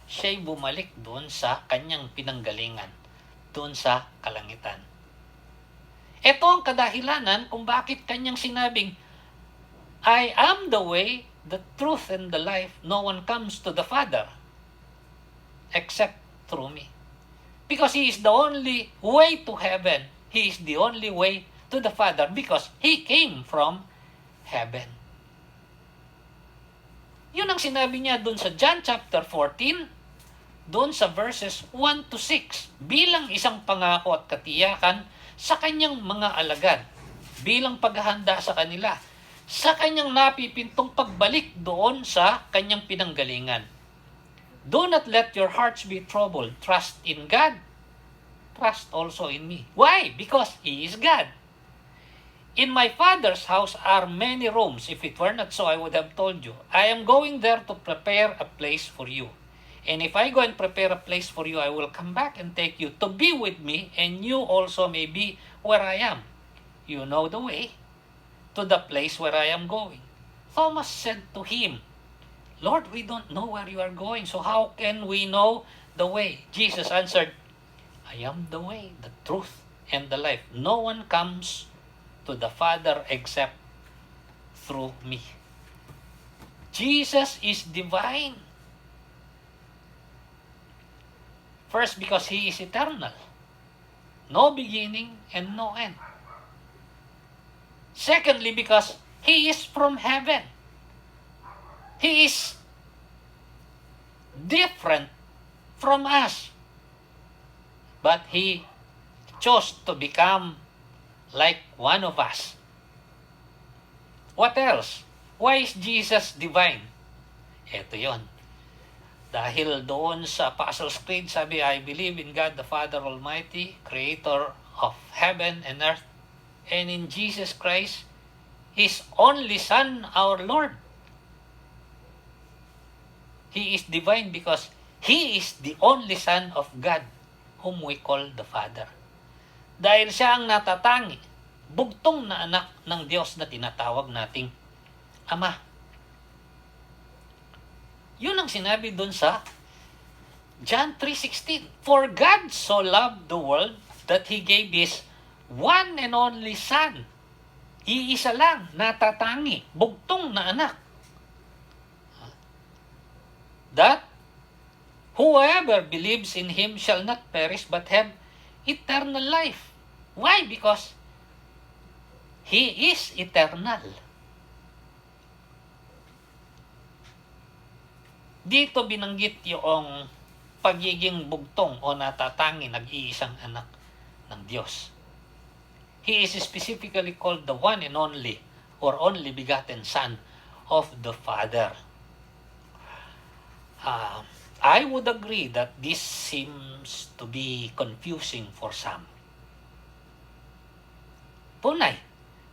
siya'y bumalik doon sa kanyang pinanggalingan, doon sa kalangitan. Ito ang kadahilanan kung bakit kanyang sinabing, I am the way, the truth, and the life. No one comes to the Father except through me. Because He is the only way to heaven. He is the only way to the Father because He came from heaven. Yun ang sinabi niya dun sa John chapter 14, dun sa verses 1 to 6, bilang isang pangako at katiyakan sa kanyang mga alagad, bilang paghahanda sa kanila, sa kanyang napipintong pagbalik doon sa kanyang pinanggalingan. Do not let your hearts be troubled. Trust in God. Trust also in me. Why? Because He is God. In my Father's house are many rooms. If it were not so, I would have told you. I am going there to prepare a place for you. And if I go and prepare a place for you, I will come back and take you to be with me, and you also may be where I am. You know the way to the place where I am going. Thomas said to Him, Lord, we don't know where you are going, so how can we know the way? Jesus answered, I am the way, the truth, and the life. No one comes to the Father except through me. Jesus is divine. First, because He is eternal. No beginning and no end. Secondly, because He is from heaven. He is different from us. But He chose to become like one of us. What else? Why is Jesus divine? Ito yon. Dahil doon sa Apostles' Creed, sabi, I believe in God the Father Almighty, Creator of heaven and earth, and in Jesus Christ, His only Son, our Lord. He is divine because He is the only Son of God, whom we call the Father. Dahil Siya ang natatangi, bugtong na anak ng Diyos na tinatawag nating Ama. Yun ang sinabi dun sa John 3:16. For God so loved the world that He gave His one and only Son. Iisa lang, natatangi, bugtong na anak. That whoever believes in Him shall not perish but have eternal life. Why? Because He is eternal. Dito binanggit yung pagiging bugtong o natatangi, nag-iisang anak ng Diyos. He is specifically called the one and only or only begotten Son of the Father. I would agree that this seems to be confusing for some. Tunay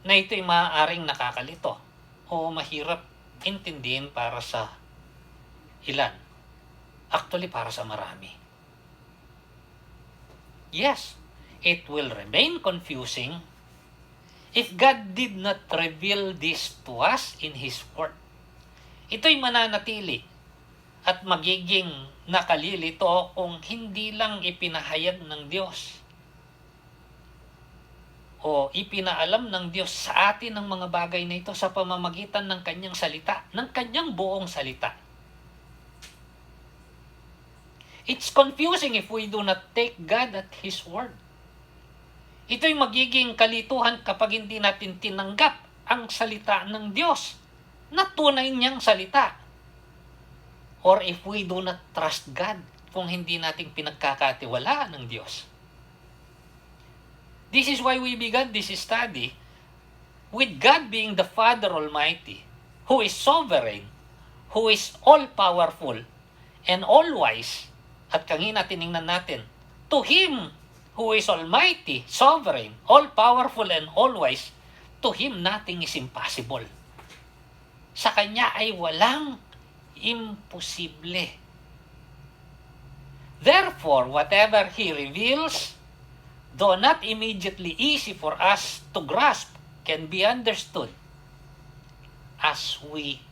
na ito'y maaaring nakakalito o mahirap intindihin para sa ilan. Actually, para sa marami. Yes, it will remain confusing if God did not reveal this to us in His Word. Ito'y mananatili at magiging nakalilito kung hindi lang ipinahayag ng Diyos o ipinaalam ng Diyos sa atin ng mga bagay na ito sa pamamagitan ng Kanyang salita, ng Kanyang buong salita. It's confusing if we do not take God at His Word. Ito'y magiging kalituhan kapag hindi natin tinanggap ang salita ng Diyos na tunay niyang salita. Or if we do not trust God, kung hindi natin pinagkakatiwalaan ng Diyos. This is why we began this study with God being the Father Almighty, who is sovereign, who is all-powerful, and all-wise, at kanina tiningnan natin, to Him who is almighty, sovereign, all-powerful, and all-wise, to Him nothing is impossible. Sa Kanya ay walang imposible. Therefore, whatever He reveals, though not immediately easy for us to grasp, can be understood as we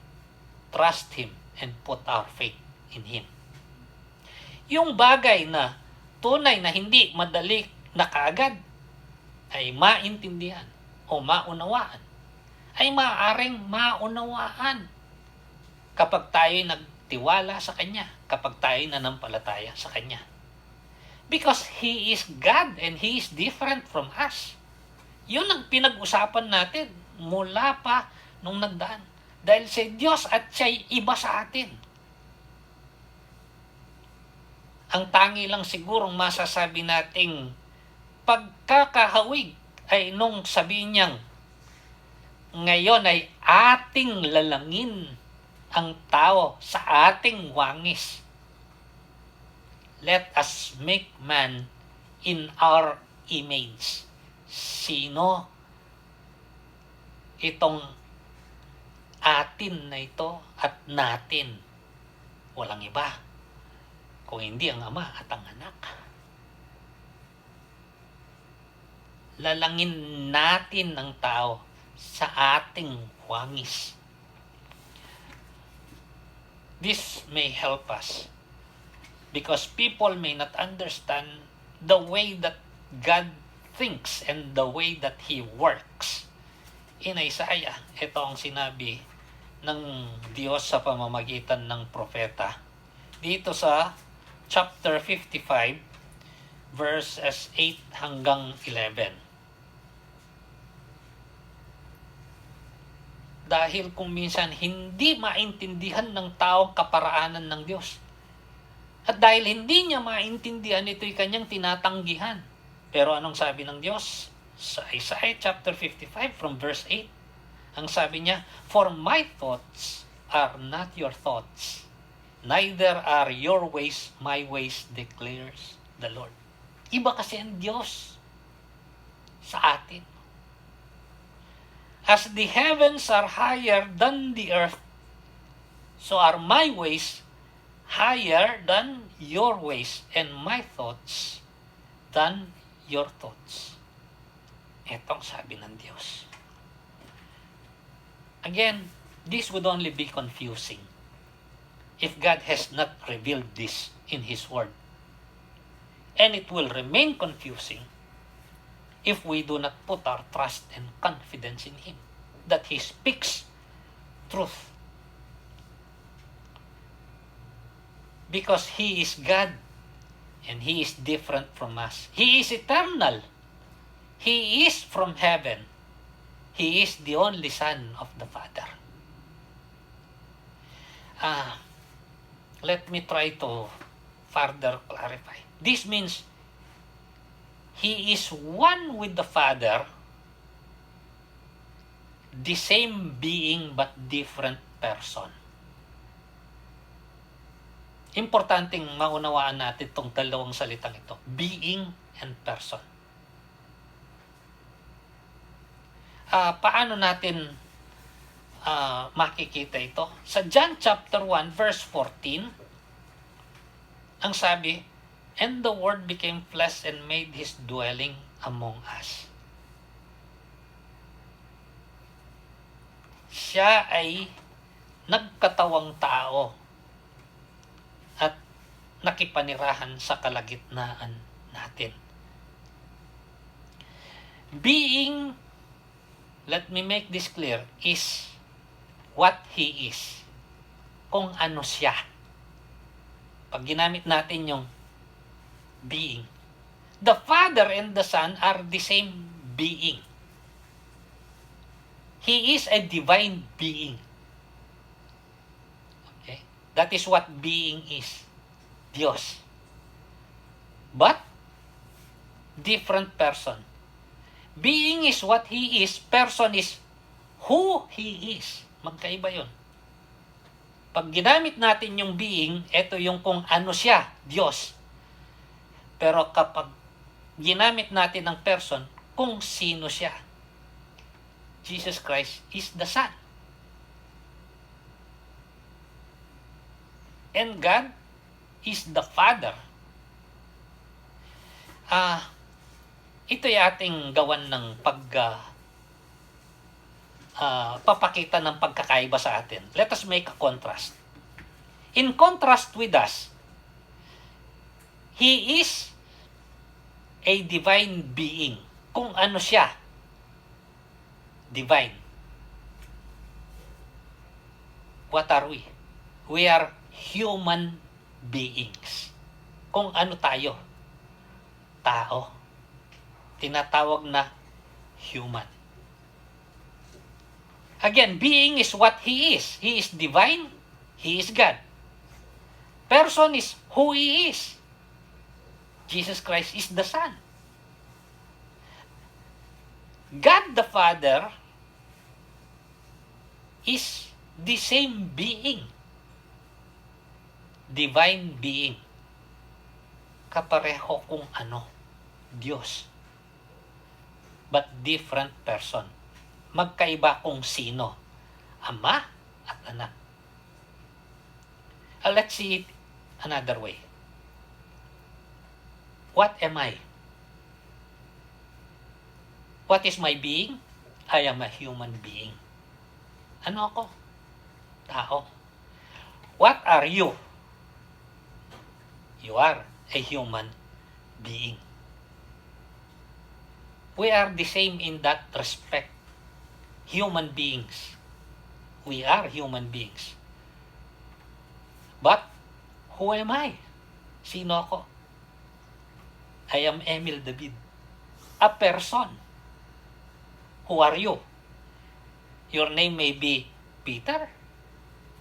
trust Him and put our faith in Him. Yung bagay na tunay na hindi madali na kaagad ay maintindihan o maunawaan, ay maaaring maunawaan kapag tayo'y nagtiwala sa Kanya, kapag tayo'y nanampalataya sa Kanya. Because He is God and He is different from us. Yun ang pinag-usapan natin mula pa nung nagdaan. Dahil si Diyos at siya'y iba sa atin. Ang tangi lang sigurong masasabi nating pagkakahawig ay nung sabihin niyang, ngayon ay ating lalangin ang tao sa ating wangis. Let us make man in our image. Sino itong atin na ito at natin? Walang iba kung hindi ang Ama at ang Anak. Lalangin natin ang tao sa ating wangis. This may help us because people may not understand the way that God thinks and the way that He works. In Isaiah, ito ang sinabi ng Diyos sa pamamagitan ng propeta. Dito sa chapter 55, verses 8 hanggang 11. Dahil kung minsan hindi maintindihan ng tao kaparaanan ng Diyos. At dahil hindi niya maintindihan, ito'y kanyang tinatanggihan. Pero anong sabi ng Diyos? Sa Isaiah chapter 55 from verse 8, ang sabi niya, for my thoughts are not your thoughts, neither are your ways my ways, declares the Lord. Iba kasi ang Diyos sa atin. As the heavens are higher than the earth, so are my ways higher than your ways, and my thoughts than your thoughts. Etong sabi ng Diyos. Again, this would only be confusing if God has not revealed this in His Word. And it will remain confusing if we do not put our trust and confidence in Him, that He speaks truth. Because He is God and He is different from us. He is eternal. He is from heaven. He is the only Son of the Father. Let me try to further clarify. This means He is one with the Father, the same being but different person. Importanteng maunawaan natin itong dalawang salitang ito, being and person. Paano natin makikita ito? Sa John chapter 1 verse 14, ang sabi, and the Word became flesh and made His dwelling among us. Siya ay nagkatawang tao at nakipanirahan sa kalagitnaan natin. Being, let me make this clear, is what He is. Kung ano siya. Pag ginamit natin yung being. The Father and the Son are the same being. He is a divine being. Okay? That is what being is. Diyos. But, different person. Being is what He is. Person is who He is. Magkaiba yun. Pag ginamit natin yung being, ito yung kung ano siya, Diyos. Pero kapag ginamit natin ng person, kung sino siya. Jesus Christ is the Son. And God is the Father. Ito yung ating gawan ng papakita ng pagkakaiba sa atin. Let us make a contrast. In contrast with us, He is a divine being. Kung ano siya, divine. What are we? We are human beings. Kung ano tayo? Tao. Tinatawag na human. Again, being is what He is. He is divine. He is God. Person is who He is. Jesus Christ is the Son. God the Father is the same being. Divine being. Kapareho kung ano. Diyos. But different person. Magkaiba kung sino. Ama at anak. Let's see it another way. What am I? What is my being? I am a human being. Ano ako? Tao. What are you? You are a human being. We are the same in that respect. Human beings. We are human beings. But, who am I? Sino ako? I am Emil David. A person. Who are you? Your name may be Peter,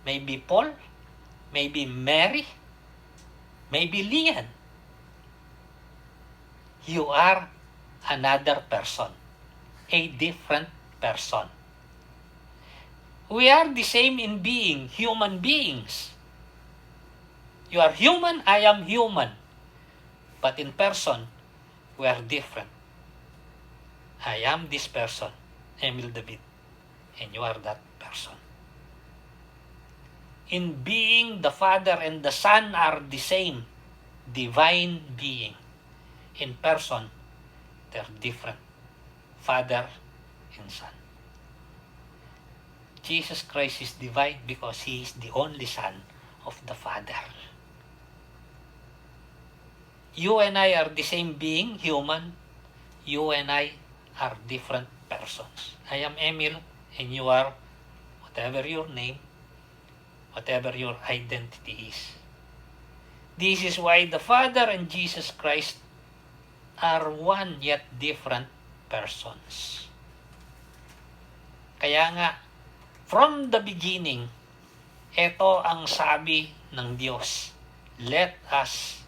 maybe Paul, maybe Mary, maybe Lian. You are another person, a different person. We are the same in being, human beings. You are human, I am human. But in person, we are different. I am this person, Emil David, and you are that person. In being, the Father and the Son are the same, divine being. In person, they are different, Father and Son. Jesus Christ is divine because He is the only Son of the Father. You and I are the same being, human. You and I are different persons. I am Emil, and you are whatever your name, whatever your identity is. This is why the Father and Jesus Christ are one yet different persons. Kaya nga, from the beginning, ito ang sabi ng Diyos, let us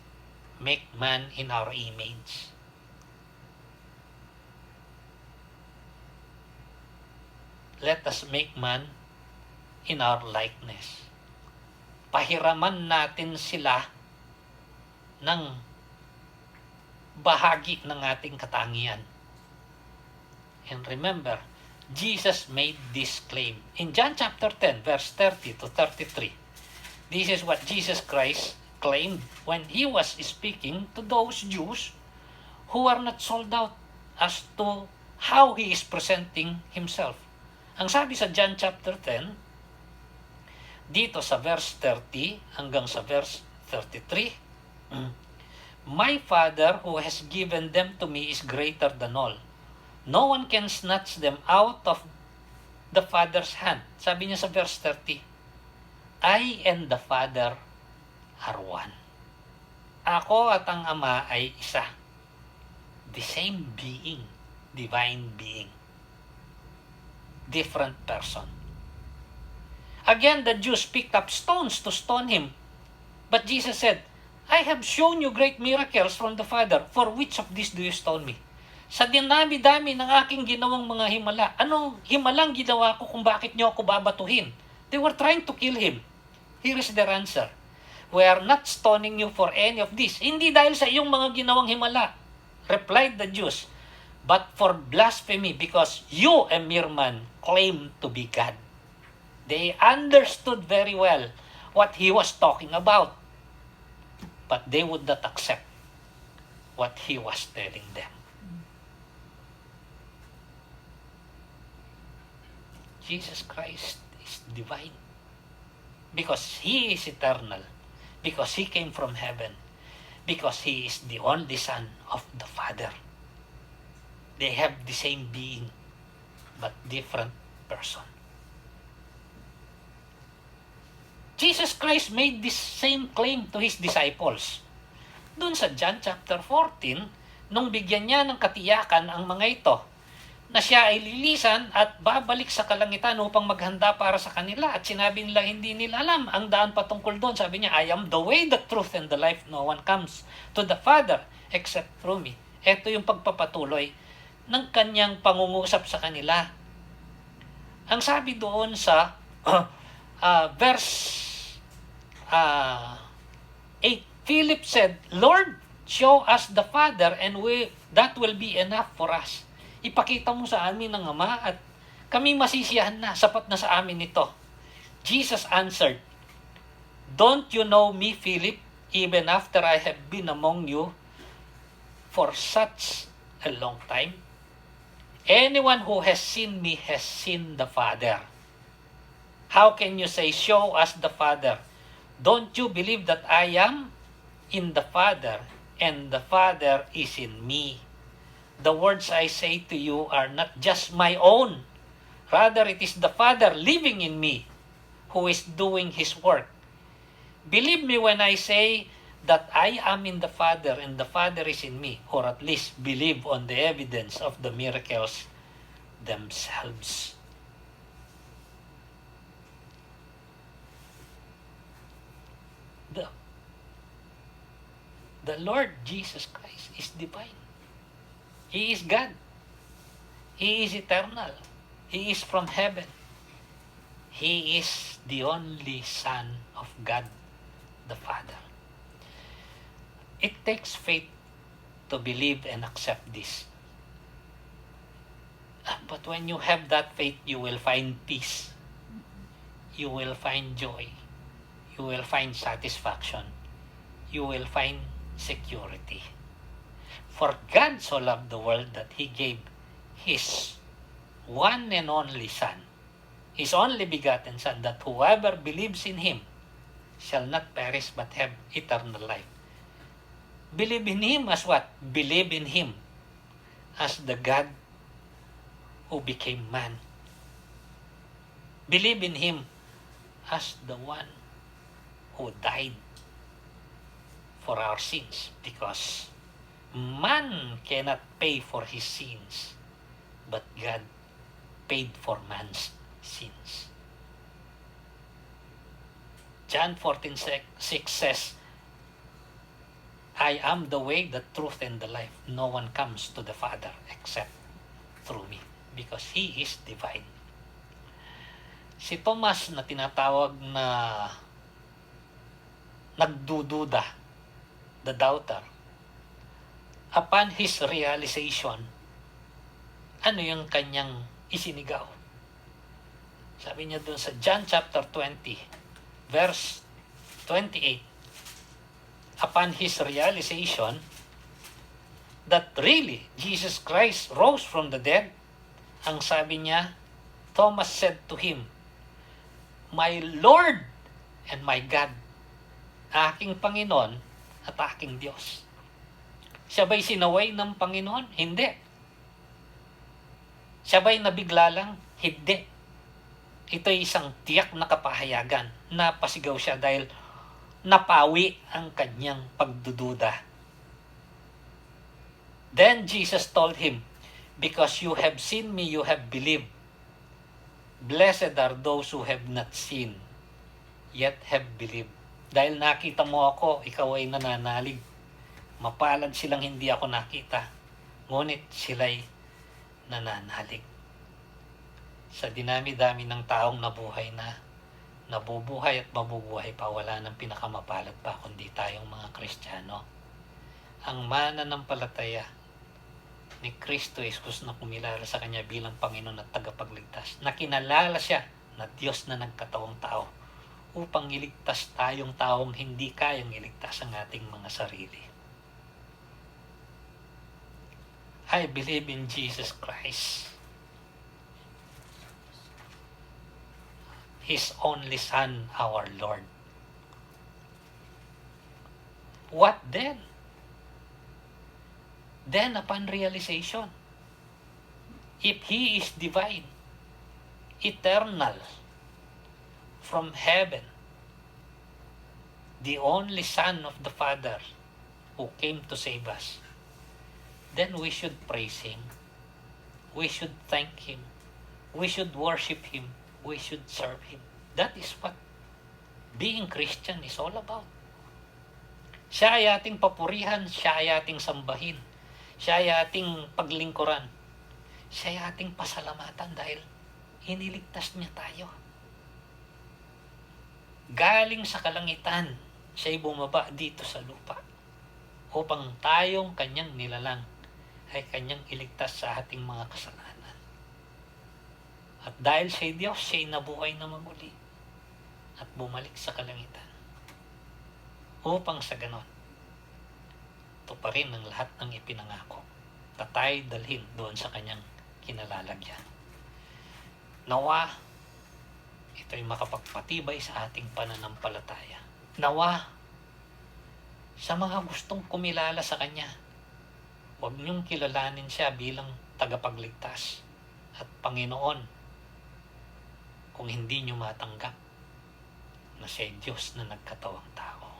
make man in our image. Let us make man in our likeness. Pahiraman natin sila ng bahagi ng ating katangian. And remember, Jesus made this claim. In John chapter 10, verse 30 to 33, this is what Jesus Christ claimed when He was speaking to those Jews who are not sold out as to how He is presenting Himself. Ang sabi sa John chapter 10, dito sa verse 30 hanggang sa verse 33, my Father who has given them to me is greater than all. No one can snatch them out of the Father's hand. Sabi niya sa verse 30, I and the Father are one. Ako at ang Ama ay isa. The same being, divine being. Different person. Again, the Jews picked up stones to stone Him. But Jesus said, I have shown you great miracles from the Father. For which of these do you stone me? Sa dinami-dami ng aking ginawang mga himala, anong himalang ginawa ko kung bakit niyo ako babatuhin? They were trying to kill Him. Here is their answer. We are not stoning you for any of this. Hindi dahil sa iyong mga ginawang himala, replied the Jews, but for blasphemy, because you, a mere man, claim to be God. They understood very well what he was talking about, but they would not accept what he was telling them. Jesus Christ is divine because he is eternal, because he came from heaven, because he is the only Son of the Father. They have the same being, but different person. Jesus Christ made this same claim to his disciples. Doon sa John chapter 14, nung bigyan niya ng katiyakan ang mga ito, na siya ay lilisan at babalik sa kalangitan upang maghanda para sa kanila. At sinabi nila, hindi nila alam ang daan patungkol doon. Sabi niya, I am the way, the truth, and the life. No one comes to the Father except through me. Ito yung pagpapatuloy ng kanyang pangungusap sa kanila. Ang sabi doon sa verse 8, Philip said, Lord, show us the Father and that will be enough for us. Ipakita mo sa amin ng Ama at kami masisiyahan na, sapat na sa amin ito. Jesus answered, Don't you know me, Philip, even after I have been among you for such a long time? Anyone who has seen me has seen the Father. How can you say, show us the Father? Don't you believe that I am in the Father and the Father is in me? The words I say to you are not just my own. Rather, it is the Father living in me who is doing His work. Believe me when I say that I am in the Father and the Father is in me, or at least believe on the evidence of the miracles themselves. The Lord Jesus Christ is divine. He is God. He is eternal. He is from heaven. He is the only Son of God, the Father. It takes faith to believe and accept this. But when you have that faith, you will find peace. You will find joy. You will find satisfaction. You will find security. For God so loved the world that He gave His one and only Son, His only begotten Son, that whoever believes in Him shall not perish but have eternal life. Believe in Him as what? Believe in Him as the God who became man. Believe in Him as the one who died for our sins, because man cannot pay for his sins, but God paid for man's sins. John 14:6 says, I am the way, the truth, and the life. No one comes to the Father except through me, because He is divine. Si Thomas na tinatawag na nagdududa, the doubter, upon his realization, ano yung kanyang isinigaw? Sabi niya doon sa John chapter 20, verse 28, upon his realization that really Jesus Christ rose from the dead, ang sabi niya, Thomas said to Him, My Lord and my God, aking Panginoon at aking Diyos. Siya ba'y sinaway ng Panginoon? Hindi. Siya ba'y nabigla lang? Hindi. Ito'y isang tiyak na kapahayagan. Napasigaw siya dahil napawi ang kanyang pagdududa. Then Jesus told him, Because you have seen me, you have believed. Blessed are those who have not seen, yet have believed. Dahil nakita mo ako, ikaw ay nananalig. Mapalad silang hindi ako nakita, ngunit sila'y nananalig. Sa dinami-dami ng taong nabuhay na nabubuhay at mabubuhay pa, wala nang pinakamapalad pa kundi tayong mga Kristiyano. Ang mananampalataya ni Kristo Jesus na kumilala sa Kanya bilang Panginoon at tagapagligtas, na kinalala siya na Diyos na nagkatawang tao upang iligtas tayong taong hindi kayang iligtas ang ating mga sarili. I believe in Jesus Christ, His only Son, our Lord. What then? Then upon realization, if He is divine, eternal, from heaven, the only Son of the Father who came to save us, then we should praise Him. We should thank Him. We should worship Him. We should serve Him. That is what being Christian is all about. Siya ay ating papurihan, siya ay ating sambahin, siya ay ating paglingkuran, siya ay ating pasalamatan dahil iniligtas niya tayo. Galing sa kalangitan, siya ay bumaba dito sa lupa upang tayong kanyang nilalang ay kanyang iligtas sa ating mga kasalanan. At dahil siya Diyos, siya ay nabuhay na mamuli at bumalik sa kalangitan upang sa ganon tuparin ang lahat ng ipinangako na tayo dalhin doon sa kanyang kinalalagyan. Nawa ito'y makapagpatibay sa ating pananampalataya. Nawa sa mga gustong kumilala sa Kanya, huwag niyong kilalanin siya bilang tagapagligtas at Panginoon kung hindi niyo matanggap na siya Diyos na nagkatawang tao.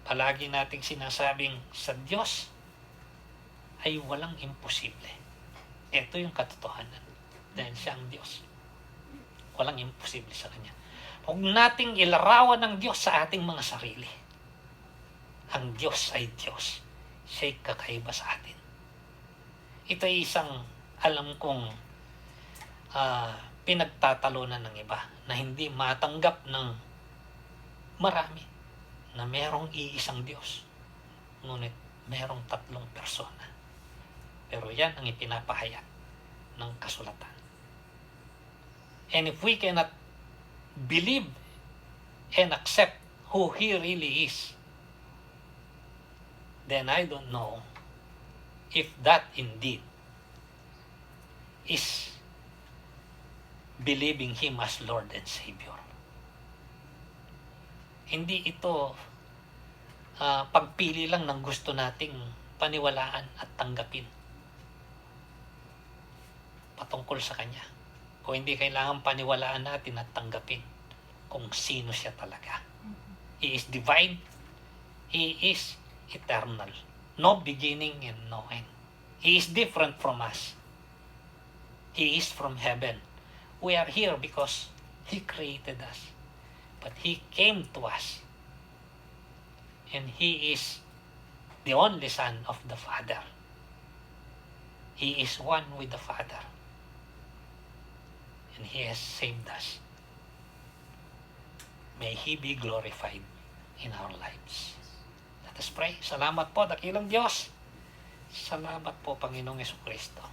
Palagi nating sinasabing sa Diyos ay walang imposible. Ito yung katotohanan. Dahil siya ang Diyos. Walang imposible sa Kanya. Huwag nating ilarawan ng Diyos sa ating mga sarili. Ang Diyos ay Diyos. Siya'y kakaiba sa atin. Ito ay isang alam kong pinagtatalunan ng iba na hindi matanggap ng marami na merong iisang Diyos. Ngunit merong tatlong persona. Pero yan ang ipinapahayag ng kasulatan. And if we cannot believe and accept who He really is, then I don't know if that indeed is believing Him as Lord and Savior. Hindi ito pagpili lang ng gusto nating paniwalaan at tanggapin patungkol sa Kanya. Kung hindi kailangan paniwalaan natin at tanggapin kung sino siya talaga. He is divine. He is eternal. No beginning and no end. He is different from us. He is from heaven. We are here because He created us. But He came to us. And He is the only Son of the Father. He is one with the Father. And He has saved us. May He be glorified in our lives. Let us pray. Salamat po, dakilang Diyos. Salamat po, Panginoong Jesucristo.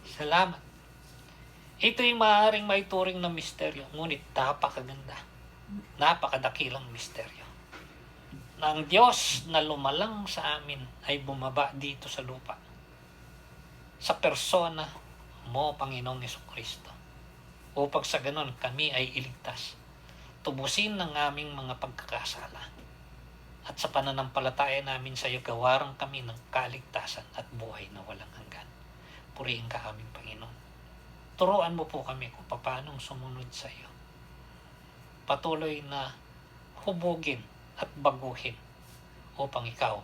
Salamat. Ito'y maaaring maituring na misteryo, ngunit napakaganda. Napakadakilang misteryo. Na ang Diyos na lumalang sa amin ay bumaba dito sa lupa. Sa persona mo, Panginoong Jesucristo. Upang sa ganon kami ay iligtas. Tubusin ng aming mga pagkakasala. At sa pananampalataya namin sa iyo, gawarang kami ng kaligtasan at buhay na walang hanggan. Purihin ka aming Panginoon. Turuan mo po kami kung paano sumunod sa iyo. Patuloy na hubugin at baguhin upang ikaw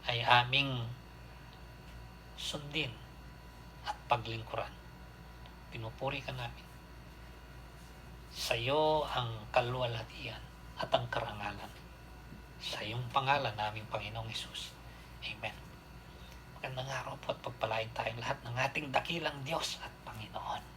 ay aming sundin at paglingkuran. Pinupuri ka namin. Sa iyo ang kalwalhatian at ang karangalan. Sa iyong pangalan naming Panginoong Hesus. Amen. Magandang araw po at pagpalain tayong lahat ng ating dakilang Diyos at Panginoon.